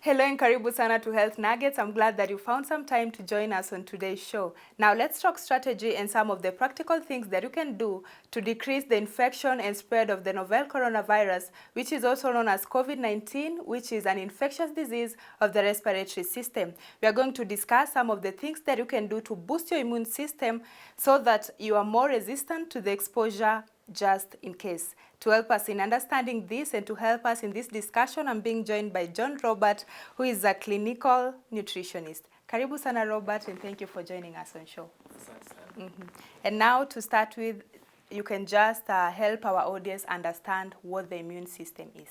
Hello and karibu sana to Health Nuggets. I'm glad that you found some time to join us on today's show. Now let's talk strategy and some of the practical things that you can do to decrease the infection and spread of the novel coronavirus, which is also known as COVID-19, which is an infectious disease of the respiratory system. We are going to discuss some of the things that you can do to boost your immune system so that you are more resistant to the exposure just in case. To help us in understanding this and to help us in this discussion, I'm being joined by John Robert, who is a clinical nutritionist. Karibu sana Robert, and thank you for joining us on show. And now to start with, you can just help our audience understand what the immune system is.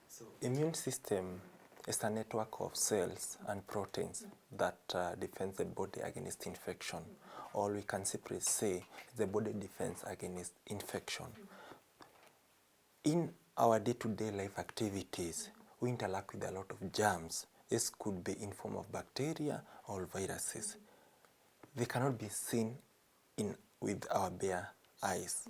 So, immune system is a network of cells and proteins that defends the body against infection. Or we can simply say the body defense against infection. In our day-to-day life activities, we interact with a lot of germs. This could be in form of bacteria or viruses. They cannot be seen with our bare eyes.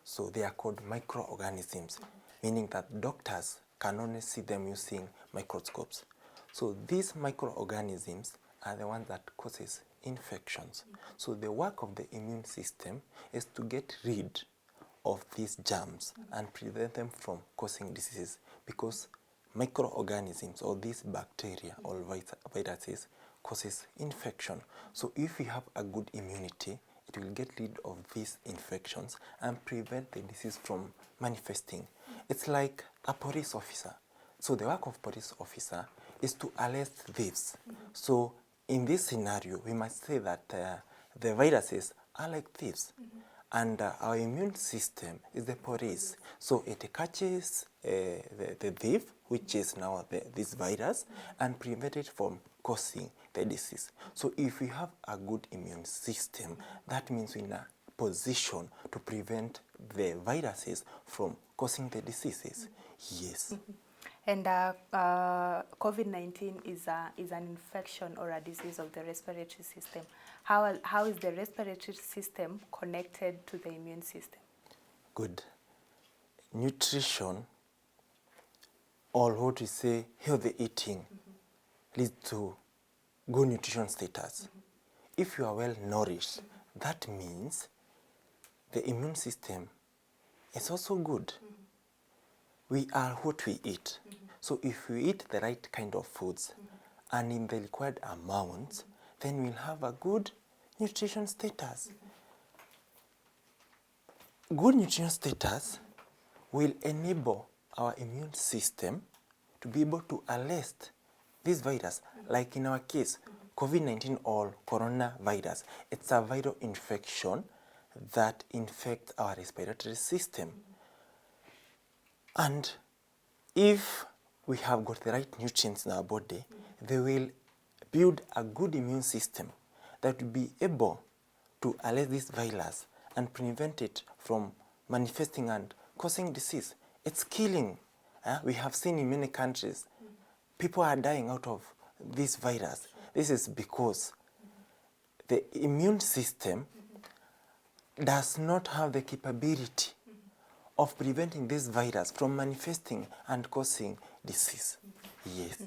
So they are called microorganisms, meaning that doctors can only see them using microscopes. So these microorganisms are the ones that causes infections. So the work of the immune system is to get rid of these germs and prevent them from causing diseases, because microorganisms or these bacteria or viruses causes infection. So if we have a good immunity, it will get rid of these infections and prevent the disease from manifesting. It's like a police officer. So the work of police officer is to arrest thieves. So in this scenario, we must say that the viruses are like thieves. And our immune system is the police. So it catches the thief, which is now this virus, and prevent it from causing the disease. So if we have a good immune system, that means we're in a position to prevent the viruses from causing the diseases. Yes. And COVID-19 is an infection or a disease of the respiratory system. How is the respiratory system connected to the immune system? Good. Nutrition, or what we say healthy eating, leads to good nutrition status. If you are well nourished, that means the immune system is also good. We are what we eat. So if we eat the right kind of foods and in the required amounts, then we'll have a good nutrition status. Good nutrition status will enable our immune system to be able to arrest this virus. Like in our case, COVID-19 or coronavirus, it's a viral infection that infects our respiratory system. And if we have got the right nutrients in our body, they will build a good immune system that will be able to arrest this virus and prevent it from manifesting and causing disease. It's killing. We have seen in many countries, people are dying out of this virus. This is because the immune system does not have the capability of preventing this virus from manifesting and causing disease. Yes.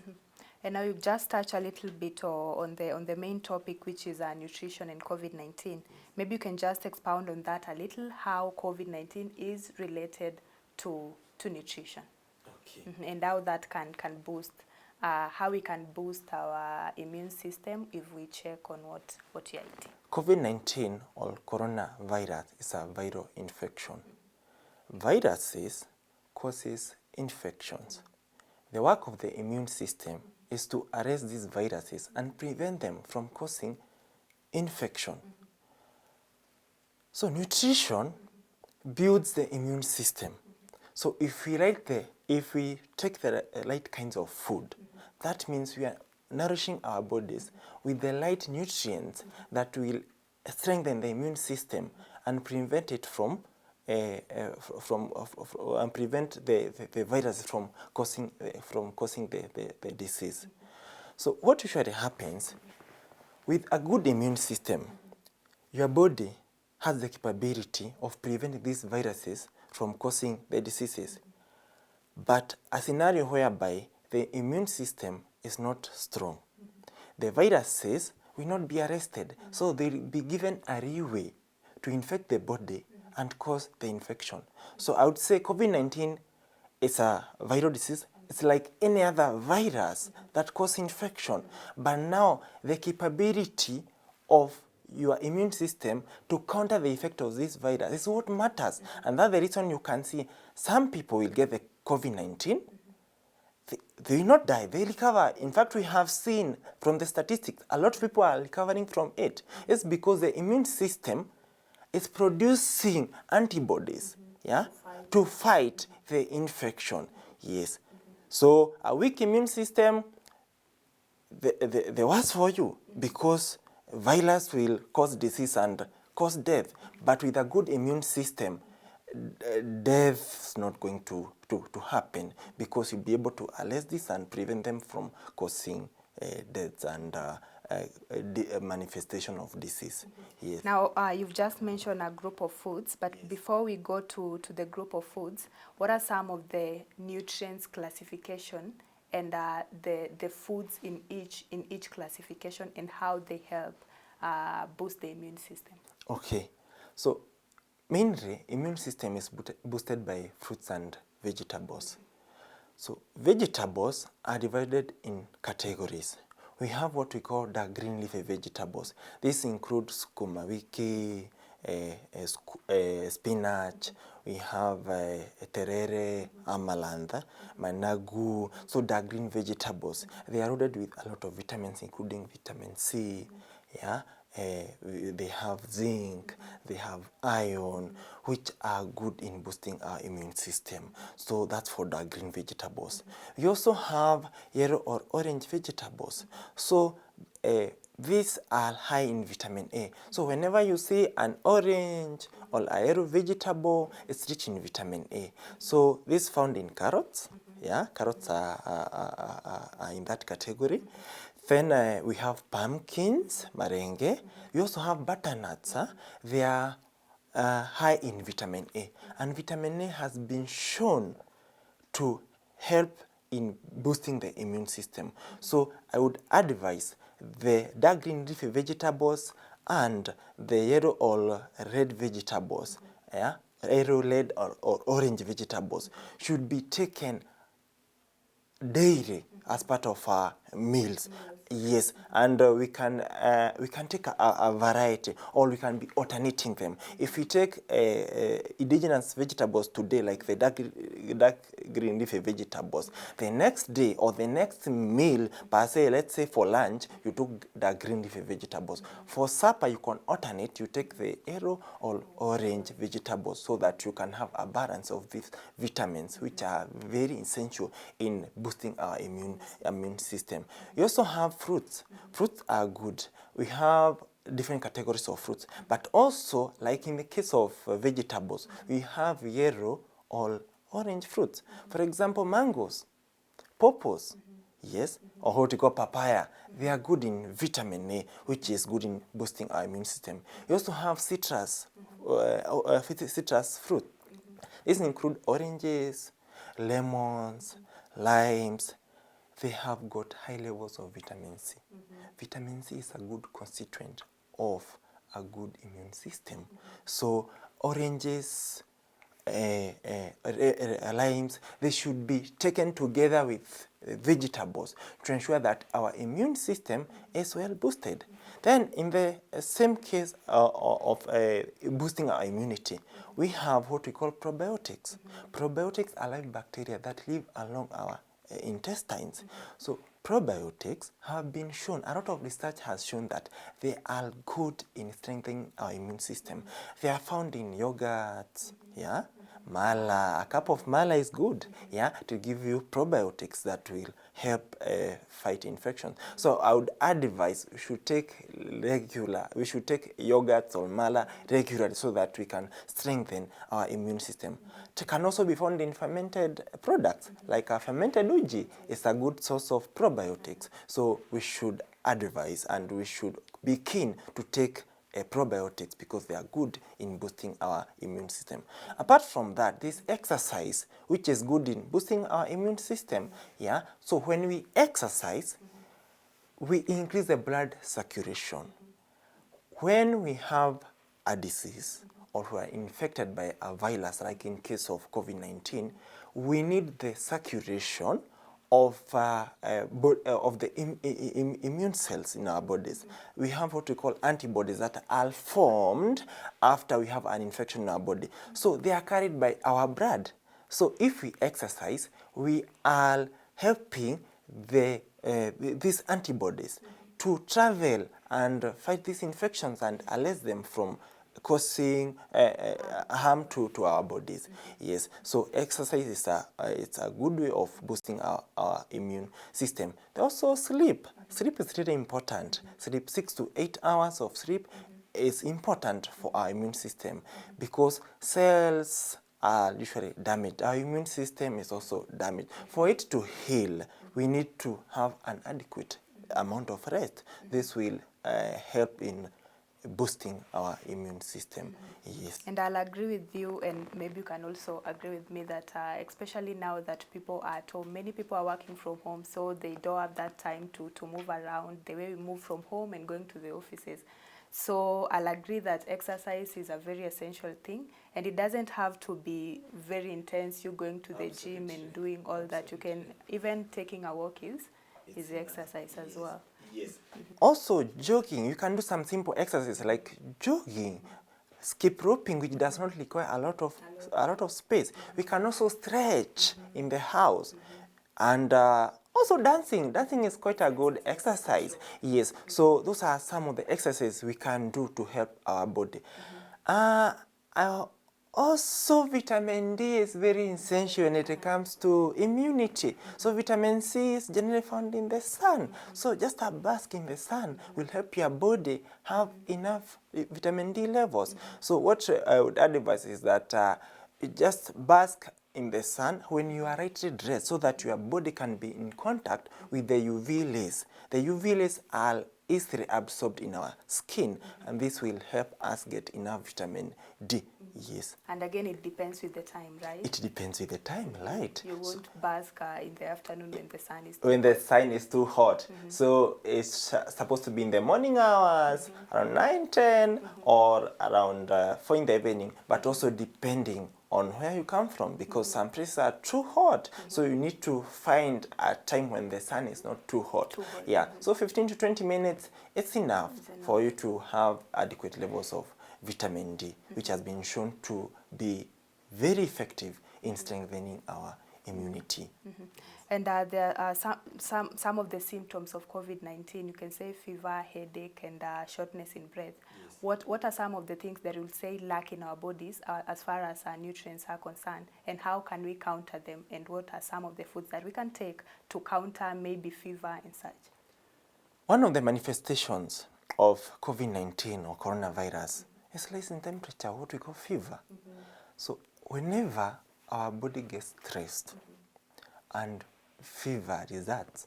And now you've just touched a little bit on the main topic, which is nutrition and COVID-19. Maybe you can just expound on that a little, how COVID-19 is related to nutrition. Okay. And how that can boost, how we can boost our immune system if we check on what you're eating. COVID-19 or coronavirus is a viral infection. Viruses causes infections. The work of the immune system is to arrest these viruses and prevent them from causing infection. So nutrition builds the immune system. So if we take the right kinds of food, that means we are nourishing our bodies with the right nutrients that will strengthen the immune system and prevent it from and prevent the virus from causing the disease. So what usually happens with a good immune system, your body has the capability of preventing these viruses from causing the diseases. But a scenario whereby the immune system is not strong, the viruses will not be arrested. So they will be given a leeway to infect the body and cause the infection. So I would say COVID-19 is a viral disease. It's like any other virus that causes infection. But now the capability of your immune system to counter the effect of this virus is what matters. And that's the reason you can see some people will get the COVID-19. They will not die, they recover. In fact, we have seen from the statistics, a lot of people are recovering from it. It's because the immune system is producing antibodies, yeah, to fight the infection. Yes. So a weak immune system, the worse for you, because virus will cause disease and cause death. But with a good immune system, death is not going to happen, because you'll be able to arrest this and prevent them from causing deaths and manifestation of disease. Yes. Now, you've just mentioned a group of foods, but yes, before we go to the group of foods, what are some of the nutrients classification and the foods in each classification, and how they help boost the immune system? Okay, so mainly immune system is boosted by fruits and vegetables. So vegetables are divided in categories. We have what we call the green leafy vegetables. This includes sukuma wiki, spinach, we have terere, amalantha, managu. So the green vegetables, they are loaded with a lot of vitamins, including vitamin C, yeah. They have zinc, they have iron, which are good in boosting our immune system. So that's for the green vegetables. We also have yellow or orange vegetables. So these are high in vitamin A. So whenever you see an orange or a yellow vegetable, it's rich in vitamin A. So this is found in carrots. Yeah, carrots are in that category. Then we have pumpkins, marenge. We also have butternuts. They are high in vitamin A. And vitamin A has been shown to help in boosting the immune system. So I would advise the dark green leafy vegetables and the yellow or red vegetables, yeah? Yellow, red or orange vegetables should be taken daily as part of our meals. Yes, and we can take a variety, or we can be alternating them. If we take indigenous vegetables today, like the dark green leafy vegetables, the next day or the next meal, per se, let's say for lunch, you took the green leafy vegetables. For supper, you can alternate. You take the yellow or orange vegetables, so that you can have a balance of these vitamins, which are very essential in boosting our immune system. You also have fruits. Fruits are good. We have different categories of fruits, but also, like in the case of vegetables, we have yellow or orange fruits. For example, mangoes, pawpaws, yes, or what we call papaya. They are good in vitamin A, which is good in boosting our immune system. You also have citrus, citrus fruit. These include oranges, lemons, limes. They have got high levels of vitamin C. Vitamin C is a good constituent of a good immune system. So oranges, limes, they should be taken together with vegetables to ensure that our immune system is well boosted. Then in the same case of boosting our immunity, we have what we call probiotics. Probiotics are live bacteria that live along our intestines. So probiotics have been shown, a lot of research has shown that they are good in strengthening our immune system. They are found in yogurts, yeah, mala. A cup of mala is good, yeah, to give you probiotics that will help fight infection. So I would advise we should take yogurts or mala regularly, so that we can strengthen our immune system. It can also be found in fermented products, like a fermented uji is a good source of probiotics. So we should advise, and we should be keen to take probiotics because they are good in boosting our immune system. Apart from that, this exercise, which is good in boosting our immune system, yeah. So when we exercise, we increase the blood circulation. When we have a disease or we are infected by a virus, like in case of COVID-19, we need the circulation of the immune cells in our bodies. We have what we call antibodies that are formed after we have an infection in our body. So they are carried by our blood. So if we exercise, we are helping these antibodies to travel and fight these infections and arrest them from causing harm to our bodies. Yes, so exercise is it's a good way of boosting our immune system. Also sleep. Sleep is really important. Sleep 6 to 8 hours of sleep is important for our immune system because cells are usually damaged. Our immune system is also damaged. For it to heal, we need to have an adequate amount of rest. This will help in boosting our immune system. Yes. And I'll agree with you, and maybe you can also agree with me that especially now that people are at home, many people are working from home, so they don't have that time to move around the way we move from home and going to the offices. So I'll agree that exercise is a very essential thing, and it doesn't have to be very intense, you going to the gym and doing all that. You can, even taking a walk is exercise as well. Yes. Also jogging, you can do some simple exercises like jogging, skip roping, which does not require a lot of space. We can also stretch in the house, and also dancing. Dancing is quite a good exercise. Yes. So those are some of the exercises we can do to help our body. Also, vitamin D is very essential when it comes to immunity. So vitamin C is generally found in the sun. So just a bask in the sun will help your body have enough vitamin D levels. So what I would advise is that you just bask in the sun when you are rightly dressed so that your body can be in contact with the UV rays. The UV rays are easily absorbed in our skin, and this will help us get enough vitamin D. Yes. And again, it depends with the time, right? It depends with the time, right? You won't bask in the afternoon when the sun is too hot. So it's supposed to be in the morning hours, around 9, 10, or around 4 in the evening, but also depending on where you come from, because some places are too hot. So you need to find a time when the sun is not too hot. Yeah, so 15 to 20 minutes, it's enough for you to have adequate levels of vitamin D, which has been shown to be very effective in strengthening our immunity. And there are some of the symptoms of COVID-19. You can say fever, headache, and shortness in breath. Yes. What are some of the things that you'll say lack in our bodies as far as our nutrients are concerned, and how can we counter them, and what are some of the foods that we can take to counter maybe fever and such? One of the manifestations of COVID-19 or coronavirus is rise in temperature, what we call fever. So whenever our body gets stressed and fever results,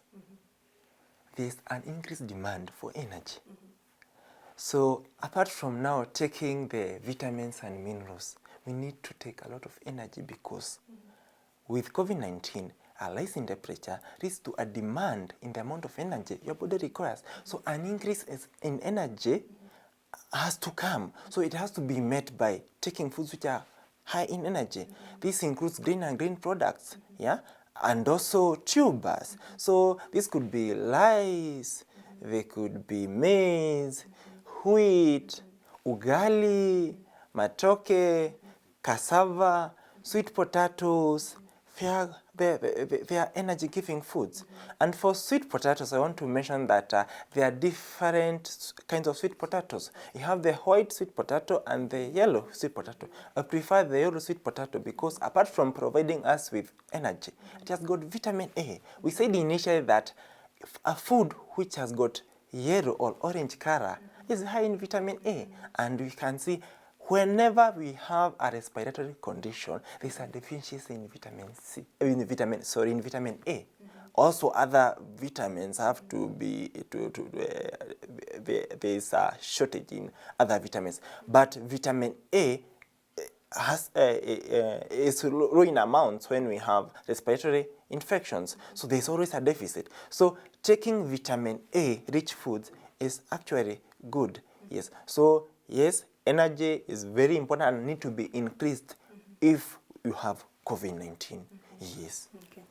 there's an increased demand for energy. So apart from now taking the vitamins and minerals, we need to take a lot of energy because with COVID-19, a rise in temperature leads to a demand in the amount of energy your body requires. So an increase in energy has to come. So it has to be met by taking foods which are high in energy. This includes green and green products, yeah, and also tubers. So this could be rice, they could be maize, wheat, ugali, matoke, cassava, sweet potatoes. They are energy-giving foods. And for sweet potatoes, I want to mention that there are different kinds of sweet potatoes. You have the white sweet potato and the yellow sweet potato. I prefer the yellow sweet potato because apart from providing us with energy, it has got vitamin A. We said initially that a food which has got yellow or orange color is high in vitamin A, and we can see whenever we have a respiratory condition, there's a deficiency in vitamin A. Also, other vitamins have to be, there's a shortage in other vitamins. But vitamin A has is low in amounts when we have respiratory infections. So there's always a deficit. So taking vitamin A rich foods is actually good. Yes. So yes, energy is very important and need to be increased if you have COVID-19. Yes. Okay.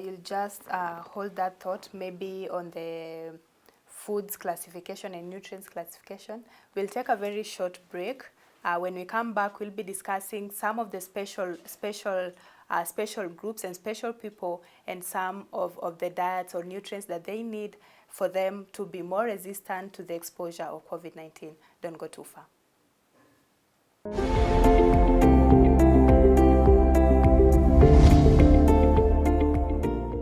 You'll just hold that thought maybe on the foods classification and nutrients classification. We'll take a very short break. When we come back, we'll be discussing some of the special groups and special people and some of the diets or nutrients that they need for them to be more resistant to the exposure of COVID-19. Don't go too far.